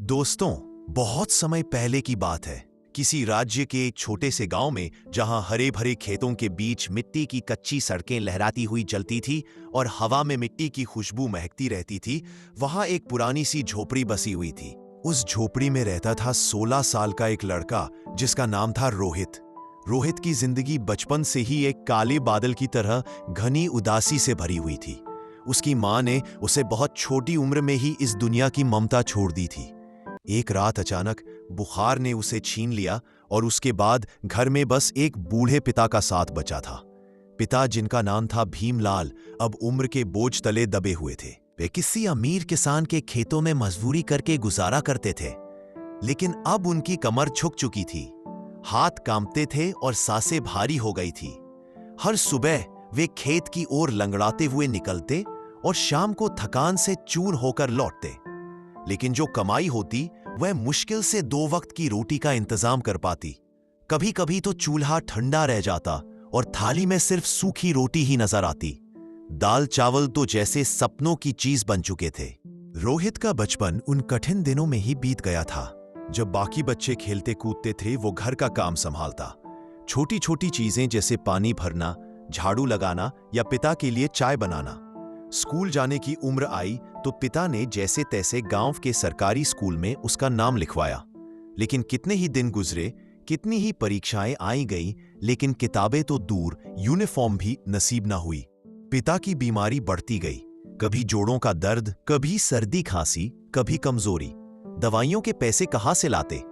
दोस्तों, बहुत समय पहले की बात है। किसी राज्य के एक छोटे से गांव में, जहां हरे भरे खेतों के बीच मिट्टी की कच्ची सड़कें लहराती हुई चलती थी और हवा में मिट्टी की खुशबू महकती रहती थी, वहां एक पुरानी सी झोपड़ी बसी हुई थी। उस झोपड़ी में रहता था 16 साल का एक लड़का, जिसका नाम था रोहित। रोहित की जिंदगी बचपन से ही एक काले बादल की तरह घनी उदासी से भरी हुई थी। उसकी मां ने उसे बहुत छोटी उम्र में ही इस दुनिया की ममता छोड़ दी थी। एक रात अचानक बुखार ने उसे छीन लिया और उसके बाद घर में बस एक बूढ़े पिता का साथ बचा था। पिता, जिनका नाम था भीमलाल, अब उम्र के बोझ तले दबे हुए थे। वे किसी अमीर किसान के खेतों में मजदूरी करके गुजारा करते थे, लेकिन अब उनकी कमर झुक चुकी थी, हाथ कांपते थे और सांसें भारी हो गई थी। हर सुबह वे खेत की ओर लंगड़ाते हुए निकलते और शाम को थकान से चूर होकर लौटते, लेकिन जो कमाई होती वह मुश्किल से 2 वक्त की रोटी का इंतजाम कर पाती। कभी कभी तो चूल्हा ठंडा रह जाता और थाली में सिर्फ सूखी रोटी ही नजर आती। दाल चावल तो जैसे सपनों की चीज बन चुके थे। रोहित का बचपन उन कठिन दिनों में ही बीत गया था। जब बाकी बच्चे खेलते कूदते थे, वो घर का काम संभालता। छोटी छोटी चीजें जैसे पानी भरना, झाड़ू लगाना या पिता के लिए चाय बनाना। स्कूल जाने की उम्र आई तो पिता ने जैसे तैसे गांव के सरकारी स्कूल में उसका नाम लिखवाया। लेकिन कितने ही दिन गुजरे, कितनी ही परीक्षाएं आई गई, लेकिन किताबें तो दूर, यूनिफॉर्म भी नसीब ना हुई। पिता की बीमारी बढ़ती गई, कभी जोड़ों का दर्द, कभी सर्दी खांसी, कभी कमजोरी। दवाइयों के पैसे कहां से लाते?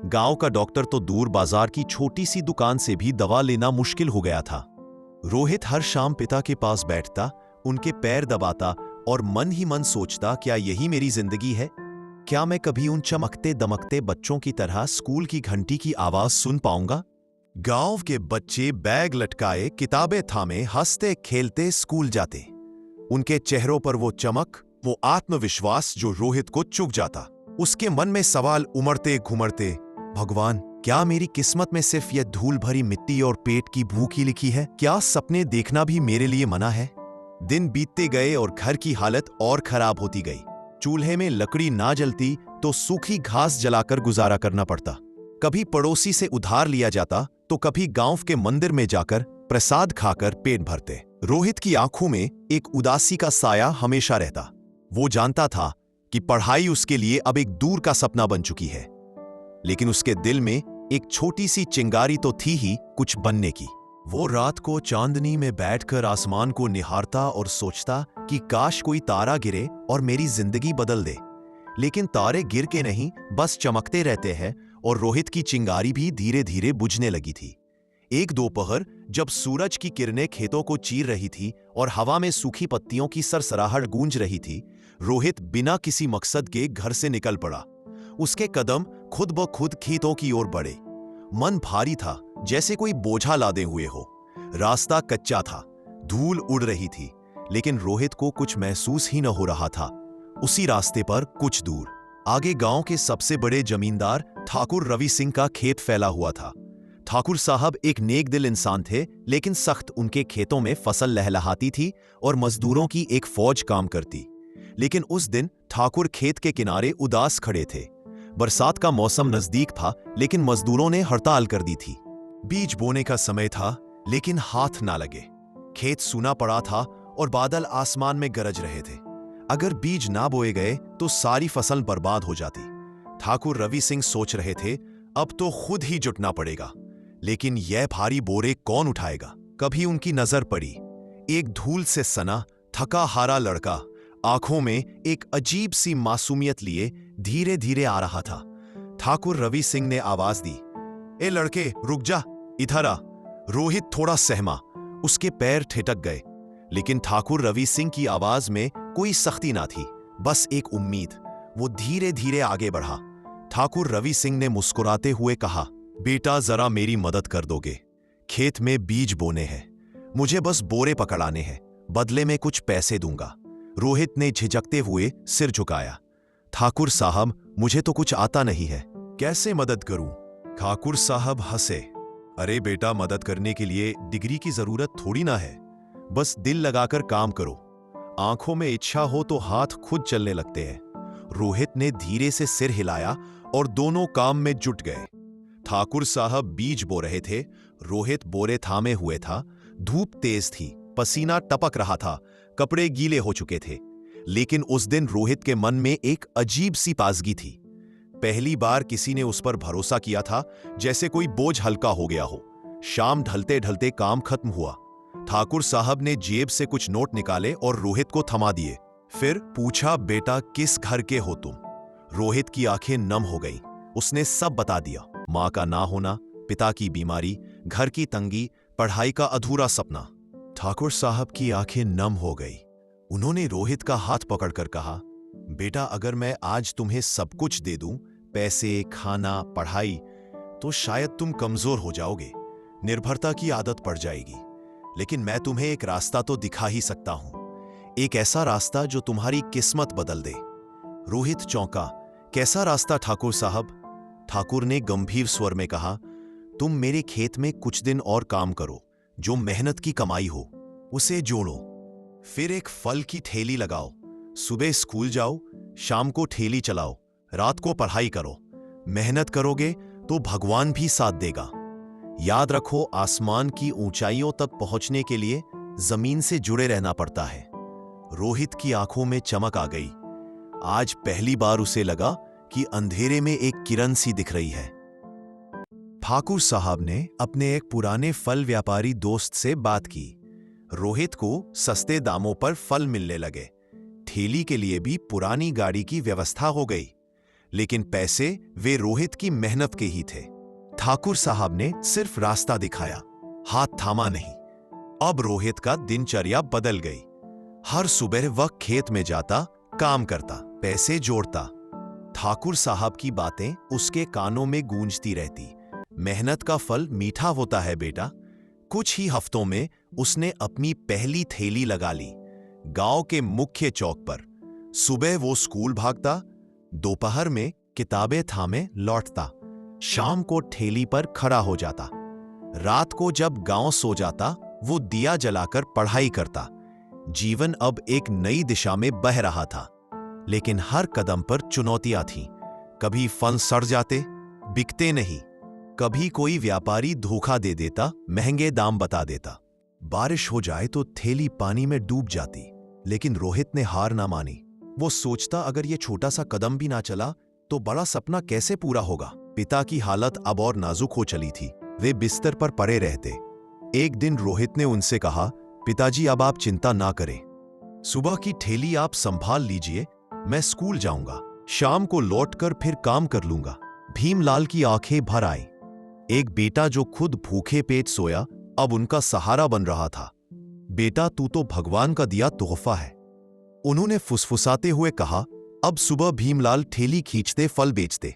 गांव का डॉक्टर तो दूर, बाजार की छोटी सी दुकान से भी दवा लेना मुश्किल हो गया था। रोहित हर शाम पिता के पास बैठता, उनके पैर दबाता और मन ही मन सोचता, क्या यही मेरी जिंदगी है? क्या मैं कभी उन चमकते दमकते बच्चों की तरह स्कूल की घंटी की आवाज सुन पाऊंगा? गांव के बच्चे बैग लटकाए, किताबें थामे, हंसते खेलते स्कूल जाते। उनके चेहरों पर वो चमक, वो आत्मविश्वास जो रोहित को चुभ जाता। उसके मन में सवाल उमड़ते घुमड़ते, भगवान, क्या मेरी किस्मत में सिर्फ यह धूल भरी मिट्टी और पेट की भूख ही लिखी है? क्या सपने देखना भी मेरे लिए मना है? दिन बीतते गए और घर की हालत और खराब होती गई। चूल्हे में लकड़ी ना जलती तो सूखी घास जलाकर गुजारा करना पड़ता। कभी पड़ोसी से उधार लिया जाता तो कभी गांव के मंदिर में जाकर प्रसाद खाकर पेट भरते। रोहित की आंखों में एक उदासी का साया हमेशा रहता। वो जानता था कि पढ़ाई उसके लिए अब एक दूर का सपना बन चुकी है, लेकिन उसके दिल में एक छोटी सी चिंगारी तो थी ही कुछ बनने की। वो रात को चांदनी में बैठकर आसमान को निहारता और सोचता कि काश कोई तारा गिरे और मेरी जिंदगी बदल दे। लेकिन तारे गिर के नहीं, बस चमकते रहते हैं और रोहित की चिंगारी भी धीरे धीरे बुझने लगी थी। एक दोपहर जब सूरज की किरणें खेतों को चीर रही थी और हवा में सूखी पत्तियों की सरसराहट गूंज रही थी, रोहित बिना किसी मकसद के घर से निकल पड़ा। उसके कदम खुद ब खुद खेतों की ओर बढ़े। मन भारी था, जैसे कोई बोझा लादे हुए हो। रास्ता कच्चा था, धूल उड़ रही थी, लेकिन रोहित को कुछ महसूस ही न हो रहा था। उसी रास्ते पर कुछ दूर आगे गांव के सबसे बड़े जमींदार ठाकुर रवि सिंह का खेत फैला हुआ था। ठाकुर साहब एक नेक दिल इंसान थे, लेकिन सख्त उनके खेतों में फसल लहलहाती थी और मजदूरों की एक फौज काम करती। लेकिन उस दिन ठाकुर खेत के किनारे उदास खड़े थे। बरसात का मौसम नजदीक था, लेकिन मजदूरों ने हड़ताल कर दी थी। बीज बोने का समय था, लेकिन हाथ ना लगे। खेत सूना पड़ा था और बादल आसमान में गरज रहे थे। अगर बीज ना बोए गए तो सारी फसल बर्बाद हो जाती। ठाकुर रवि सिंह सोच रहे थे, अब तो खुद ही जुटना पड़ेगा, लेकिन यह भारी बोरे कौन उठाएगा? कभी उनकी नजर पड़ी, एक धूल से सना थका हारा लड़का आंखों में एक अजीब सी मासूमियत लिए धीरे धीरे आ रहा था। ठाकुर रवि सिंह ने आवाज दी, ए लड़के, रुक जा, इधर आ। रोहित थोड़ा सहमा, उसके पैर ठिठक गए, लेकिन ठाकुर रवि सिंह की आवाज में कोई सख्ती ना थी, बस एक उम्मीद। वो धीरे धीरे आगे बढ़ा। ठाकुर रवि सिंह ने मुस्कुराते हुए कहा, बेटा, जरा मेरी मदद कर दोगे? खेत में बीज बोने हैं, मुझे बस बोरे पकड़ाने हैं, बदले में कुछ पैसे दूंगा। रोहित ने झिझकते हुए सिर झुकाया। ठाकुर साहब, मुझे तो कुछ आता नहीं है, कैसे मदद करूं? ठाकुर साहब हंसे, अरे बेटा, मदद करने के लिए डिग्री की जरूरत थोड़ी ना है, बस दिल लगाकर काम करो। आंखों में इच्छा हो तो हाथ खुद चलने लगते हैं। रोहित ने धीरे से सिर हिलाया और दोनों काम में जुट गए। ठाकुर साहब बीज बो रहे थे, रोहित बोरे थामे हुए था। धूप तेज थी, पसीना टपक रहा था, कपड़े गीले हो चुके थे। लेकिन उस दिन रोहित के मन में एक अजीब सी ताजगी थी। पहली बार किसी ने उस पर भरोसा किया था, जैसे कोई बोझ हल्का हो गया हो। शाम ढलते ढलते काम खत्म हुआ। ठाकुर साहब ने जेब से कुछ नोट निकाले और रोहित को थमा दिए। फिर पूछा, बेटा किस घर के हो तुम? रोहित की आंखें नम हो गई। उसने सब बता दिया। मां का ना होना, पिता की बीमारी, घर की तंगी, पढ़ाई का अधूरा सपना। ठाकुर साहब की आंखें नम हो गई। उन्होंने रोहित का हाथ पकड़कर कहा, बेटा अगर मैं आज तुम्हें सब कुछ दे दूं, पैसे, खाना, पढ़ाई, तो शायद तुम कमजोर हो जाओगे, निर्भरता की आदत पड़ जाएगी। लेकिन मैं तुम्हें एक रास्ता तो दिखा ही सकता हूं, एक ऐसा रास्ता जो तुम्हारी किस्मत बदल दे। रोहित चौंका। कैसा रास्ता ठाकुर साहब? ठाकुर ने गंभीर स्वर में कहा, तुम मेरे खेत में कुछ दिन और काम करो, जो मेहनत की कमाई हो उसे जोड़ो। फिर एक फल की ठेली लगाओ, सुबह स्कूल जाओ, शाम को ठेली चलाओ, रात को पढ़ाई करो। मेहनत करोगे तो भगवान भी साथ देगा। याद रखो, आसमान की ऊंचाइयों तक पहुंचने के लिए जमीन से जुड़े रहना पड़ता है। रोहित की आंखों में चमक आ गई। आज पहली बार उसे लगा कि अंधेरे में एक किरण सी दिख रही है। ठाकुर साहब ने अपने एक पुराने फल व्यापारी दोस्त से बात की। रोहित को सस्ते दामों पर फल मिलने लगे। ठेली के लिए भी पुरानी गाड़ी की व्यवस्था हो गई। लेकिन पैसे वे रोहित की मेहनत के ही थे। ठाकुर साहब ने सिर्फ रास्ता दिखाया, हाथ थामा नहीं। अब रोहित का दिनचर्या बदल गई। हर सुबह वह खेत में जाता, काम करता, पैसे जोड़ता। ठाकुर साहब की बातें उसके कानों में गूंजती रहती। मेहनत का फल मीठा होता है बेटा। कुछ ही हफ्तों में उसने अपनी पहली ठेली लगा ली, गांव के मुख्य चौक पर। सुबह वो स्कूल भागता, दोपहर में किताबें थामे लौटता, शाम को ठेली पर खड़ा हो जाता। रात को जब गांव सो जाता, वो दिया जलाकर पढ़ाई करता। जीवन अब एक नई दिशा में बह रहा था। लेकिन हर कदम पर चुनौतियां थीं। कभी फल सड़ जाते, बिकते नहीं। कभी कोई व्यापारी धोखा दे देता, महंगे दाम बता देता। बारिश हो जाए तो थैली पानी में डूब जाती। लेकिन रोहित ने हार ना मानी। वो सोचता, अगर ये छोटा सा कदम भी ना चला तो बड़ा सपना कैसे पूरा होगा। पिता की हालत अब और नाजुक हो चली थी। वे बिस्तर पर पड़े रहते। एक दिन रोहित ने उनसे कहा, पिताजी अब आप चिंता ना करें। सुबह की ठेली आप संभाल लीजिए, मैं स्कूल जाऊंगा। शाम को लौटकर फिर काम कर लूंगा। भीमलाल की आंखें भर आई। एक बेटा जो खुद भूखे पेट सोया, अब उनका सहारा बन रहा था। बेटा, तू तो भगवान का दिया तोहफा है, उन्होंने फुसफुसाते हुए कहा। अब सुबह भीमलाल ठेली खींचते, फल बेचते,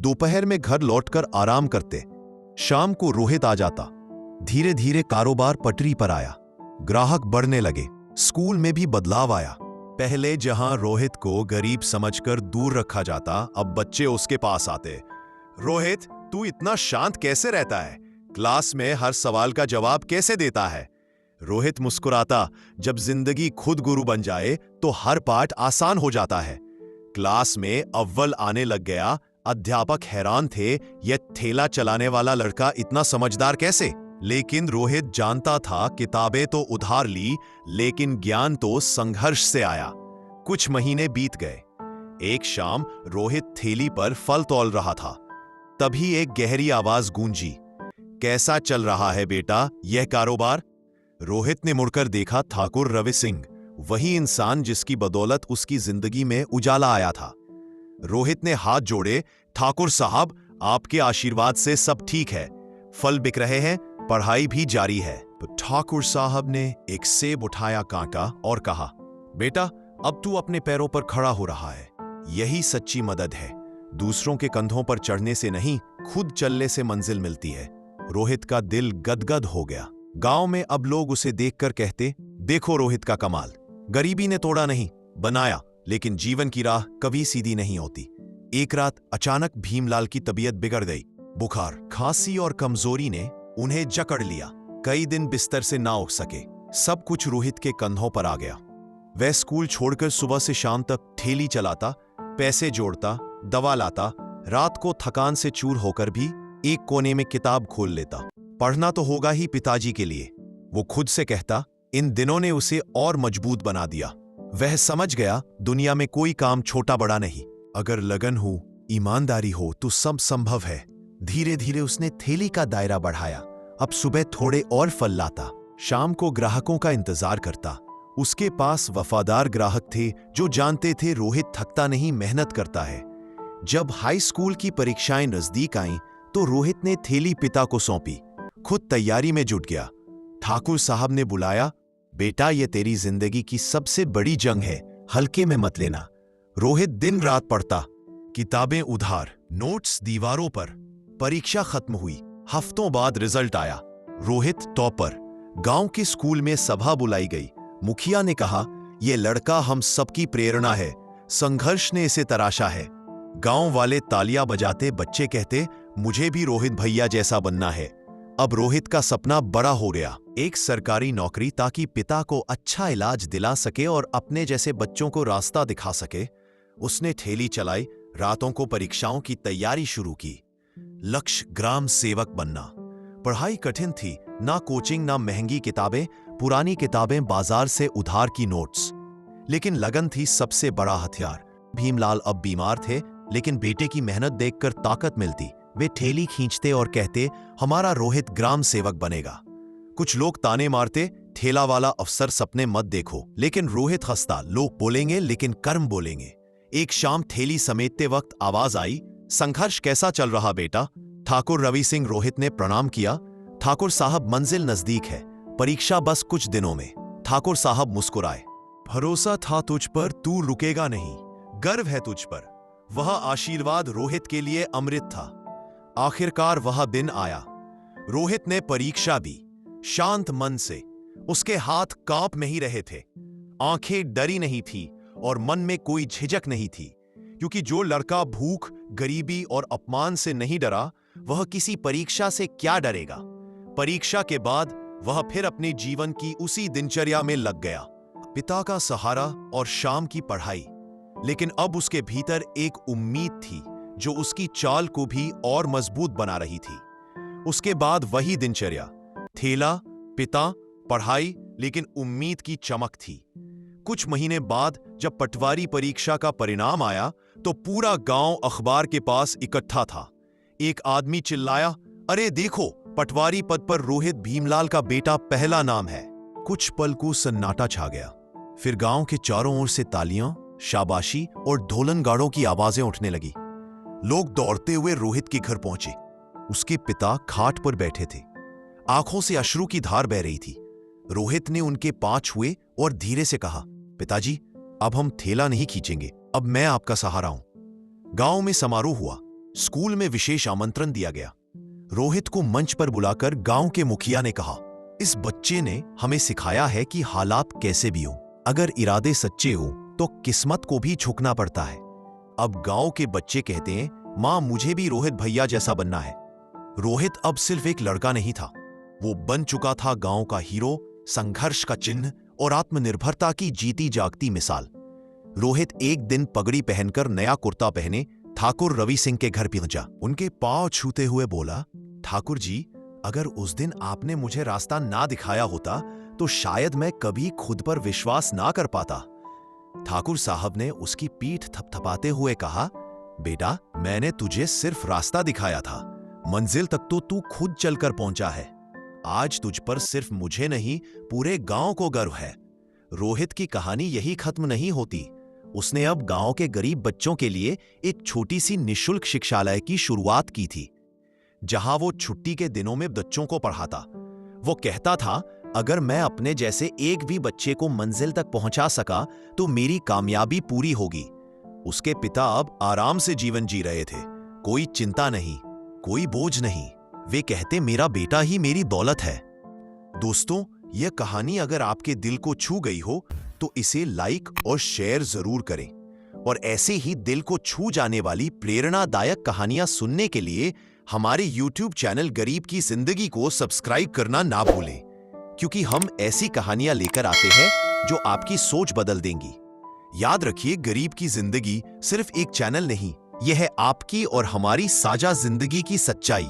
दोपहर में घर लौटकर आराम करते, शाम को रोहित आ जाता। धीरे धीरे कारोबार पटरी पर आया, ग्राहक बढ़ने लगे। स्कूल में भी बदलाव आया। पहले जहां रोहित को गरीब समझकर दूर रखा जाता, अब बच्चे उसके पास आते। रोहित, तू इतना शांत कैसे रहता है? क्लास में हर सवाल का जवाब कैसे देता है? रोहित मुस्कुराता। जब जिंदगी खुद गुरु बन जाए तो हर पाठ आसान हो जाता है। क्लास में अव्वल आने लग गया। अध्यापक हैरान थे, यह ठेला चलाने वाला लड़का इतना समझदार कैसे? लेकिन रोहित जानता था, किताबें तो उधार ली, लेकिन ज्ञान तो संघर्ष से आया। कुछ महीने बीत गए। एक शाम रोहित ठेली पर फल तौल रहा था। तभी एक गहरी आवाज गूंजी, कैसा चल रहा है बेटा यह कारोबार? रोहित ने मुड़कर देखा। ठाकुर रवि सिंह, वही इंसान जिसकी बदौलत उसकी जिंदगी में उजाला आया था। रोहित ने हाथ जोड़े, ठाकुर साहब, आपके आशीर्वाद से सब ठीक है, फल बिक रहे हैं, पढ़ाई भी जारी है। तो ठाकुर साहब ने एक सेब उठाया, काटा और कहा, बेटा अब तू अपने पैरों पर खड़ा हो रहा है। यही सच्ची मदद है। दूसरों के कंधों पर चढ़ने से नहीं, खुद चलने से मंजिल मिलती है। रोहित का दिल गदगद हो गया। गांव में अब लोग उसे देखकर कहते, देखो रोहित का कमाल, गरीबी ने तोड़ा नहीं, बनाया। लेकिन जीवन की राह कभी सीधी नहीं होती। एक रात अचानक भीमलाल की तबीयत बिगड़ गई। बुखार, खांसी और कमजोरी ने उन्हें जकड़ लिया। कई दिन बिस्तर से ना उठ सके। सब कुछ रोहित के कंधों पर आ गया। वह स्कूल छोड़कर सुबह से शाम तक ठेली चलाता, पैसे जोड़ता, दवा लाता, रात को थकान से चूर होकर भी एक कोने में किताब खोल लेता। पढ़ना तो होगा ही पिताजी के लिए, वो खुद से कहता। इन दिनों ने उसे और मजबूत बना दिया। वह समझ गया दुनिया में कोई काम छोटा बड़ा नहीं, अगर लगन हो, ईमानदारी हो तो सब संभव है। धीरे धीरे उसने थैली का दायरा बढ़ाया। अब सुबह थोड़े और फल लाता, शाम को ग्राहकों का इंतजार करता। उसके पास वफादार ग्राहक थे जो जानते थे रोहित थकता नहीं, मेहनत करता है। जब हाई स्कूल की परीक्षाएं नजदीक आईं तो रोहित ने थैली पिता को सौंपी, खुद तैयारी में जुट गया। ठाकुर साहब ने बुलाया, बेटा ये तेरी जिंदगी की सबसे बड़ी जंग है, हल्के में मत लेना। रोहित दिन रात पढ़ता, किताबें उधार, नोट्स दीवारों पर। परीक्षा खत्म हुई, हफ्तों बाद रिजल्ट आया। रोहित टॉपर। गांव के स्कूल में सभा बुलाई गई। मुखिया ने कहा, यह लड़का हम सबकी प्रेरणा है, संघर्ष ने इसे तराशा है। गांव वाले तालियां बजाते, बच्चे कहते, मुझे भी रोहित भैया जैसा बनना है। अब रोहित का सपना बड़ा हो गया, एक सरकारी नौकरी, ताकि पिता को अच्छा इलाज दिला सके और अपने जैसे बच्चों को रास्ता दिखा सके। उसने ठेली चलाई, रातों को परीक्षाओं की तैयारी शुरू की। लक्ष्य ग्राम सेवक बनना। पढ़ाई कठिन थी, ना कोचिंग ना महंगी किताबें, पुरानी किताबें, बाजार से उधार की नोट्स। लेकिन लगन थी सबसे बड़ा हथियार। भीमलाल अब बीमार थे, लेकिन बेटे की मेहनत देखकर ताकत मिलती। वे ठेली खींचते और कहते, हमारा रोहित ग्राम सेवक बनेगा। कुछ लोग ताने मारते, ठेला वाला अफसर सपने मत देखो, लेकिन रोहित हंसता, लोग बोलेंगे लेकिन कर्म बोलेंगे। एक शाम ठेली समेटते वक्त आवाज आई, संघर्ष कैसा चल रहा बेटा? ठाकुर रवि सिंह। रोहित ने प्रणाम किया। ठाकुर साहब, मंजिल नजदीक है, परीक्षा बस कुछ दिनों में। ठाकुर साहब मुस्कुराए, भरोसा था तुझ पर, तू रुकेगा नहीं, गर्व है तुझ पर। वह आशीर्वाद रोहित के लिए अमृत था। आखिरकार वह दिन आया। रोहित ने परीक्षा दी, शांत मन से। उसके हाथ कांप नहीं रहे थे, आंखें डरी नहीं थी और मन में कोई झिझक नहीं थी, क्योंकि जो लड़का भूख, गरीबी और अपमान से नहीं डरा, वह किसी परीक्षा से क्या डरेगा। परीक्षा के बाद वह फिर अपने जीवन की उसी दिनचर्या में लग गया। पिता का सहारा और शाम की पढ़ाई। लेकिन अब उसके भीतर एक उम्मीद थी जो उसकी चाल को भी और मजबूत बना रही थी। उसके बाद वही दिनचर्या, थैला, पिता, पढ़ाई, लेकिन उम्मीद की चमक थी। कुछ महीने बाद जब पटवारी परीक्षा का परिणाम आया तो पूरा गांव अखबार के पास इकट्ठा था। एक आदमी चिल्लाया, अरे देखो, पटवारी पद पर रोहित भीमलाल का बेटा पहला नाम है। कुछ पल को सन्नाटा छा गया। फिर गांव के चारों ओर से तालियां, शाबाशी और ढोलनगाड़ों की आवाजें उठने लगी। लोग दौड़ते हुए रोहित के घर पहुंचे। उसके पिता खाट पर बैठे थे, आंखों से अश्रु की धार बह रही थी। रोहित ने उनके पांव छुए और धीरे से कहा, पिताजी, अब हम थैला नहीं खींचेंगे, अब मैं आपका सहारा हूं। गांव में समारोह हुआ, स्कूल में विशेष आमंत्रण दिया गया। रोहित को मंच पर बुलाकर गांव के मुखिया ने कहा, इस बच्चे ने हमें सिखाया है कि हालात कैसे भी हो, अगर इरादे सच्चे हो तो किस्मत को भी झुकना पड़ता है। अब गांव के बच्चे कहते हैं, मां मुझे भी रोहित भैया जैसा बनना है। रोहित अब सिर्फ एक लड़का नहीं था, वो बन चुका था गांव का हीरो, संघर्ष का चिन्ह और आत्मनिर्भरता की जीती जागती मिसाल। रोहित एक दिन पगड़ी पहनकर नया कुर्ता पहने ठाकुर रवि सिंह के घर पहुंचा। उनके पांव छूते हुए बोला, ठाकुर जी, अगर उस दिन आपने मुझे रास्ता ना दिखाया होता तो शायद मैं कभी खुद पर विश्वास ना कर पाता। ठाकुर साहब ने उसकी पीठ थपथपाते हुए कहा, बेटा, मैंने तुझे सिर्फ रास्ता दिखाया था, मंजिल तक तो तू खुद चलकर पहुंचा है। आज तुझ पर सिर्फ मुझे नहीं, पूरे गांव को गर्व है। रोहित की कहानी यही खत्म नहीं होती। उसने अब गांव के गरीब बच्चों के लिए एक छोटी सी निःशुल्क शिक्षालय की शुरुआत की थी, जहां वो छुट्टी के दिनों में बच्चों को पढ़ाता। वो कहता था, अगर मैं अपने जैसे एक भी बच्चे को मंजिल तक पहुंचा सका तो मेरी कामयाबी पूरी होगी। उसके पिता अब आराम से जीवन जी रहे थे, कोई चिंता नहीं, कोई बोझ नहीं। वे कहते, मेरा बेटा ही मेरी दौलत है। दोस्तों, यह कहानी अगर आपके दिल को छू गई हो तो इसे लाइक और शेयर जरूर करें, और ऐसे ही दिल को छू जाने वाली प्रेरणादायक कहानियां सुनने के लिए हमारे YouTube चैनल गरीब की जिंदगी को सब्सक्राइब करना ना भूलें, क्योंकि हम ऐसी कहानियां लेकर आते हैं जो आपकी सोच बदल देंगी। याद रखिए, गरीब की जिंदगी सिर्फ एक चैनल नहीं, यह है आपकी और हमारी साझा जिंदगी की सच्चाई।